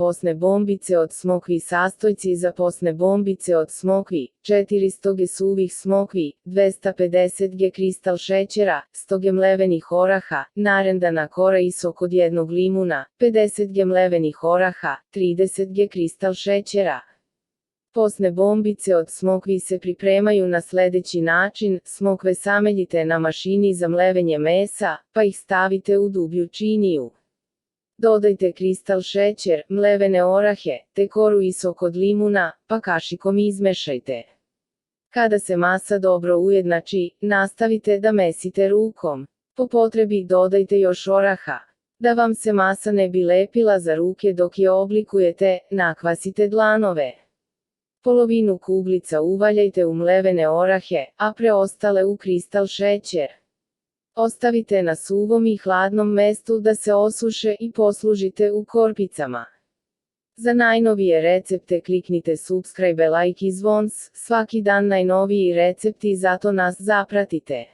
Posne bombice od smokvi. Sastojci za posne bombice od smokvi: 400 g suvih smokvi, 250 g kristal šećera, 100 g mlevenih oraha, narendana kora i sok od jednog limuna, 50 g mlevenih oraha, 30 g kristal šećera. Posne bombice od smokvi se pripremaju na sledeći način: smokve sameljite na mašini za mlevenje mesa, pa ih stavite u dublju činiju. Dodajte kristal šećer, mlevene orahe, te koru i sok od limuna, pa kašikom izmešajte. Kada se masa dobro ujednači, nastavite da mesite rukom. Po potrebi dodajte još oraha. Da vam se masa ne bi lepila za ruke dok je oblikujete, nakvasite dlanove. Polovinu kuglica uvaljajte u mlevene orahe, a preostale u kristal šećer. Ostavite na suvom i hladnom mestu da se osuše i poslužite u korpicama. Za najnovije recepte kliknite subscribe, like i zvons, svaki dan najnoviji recepti, zato nas zapratite.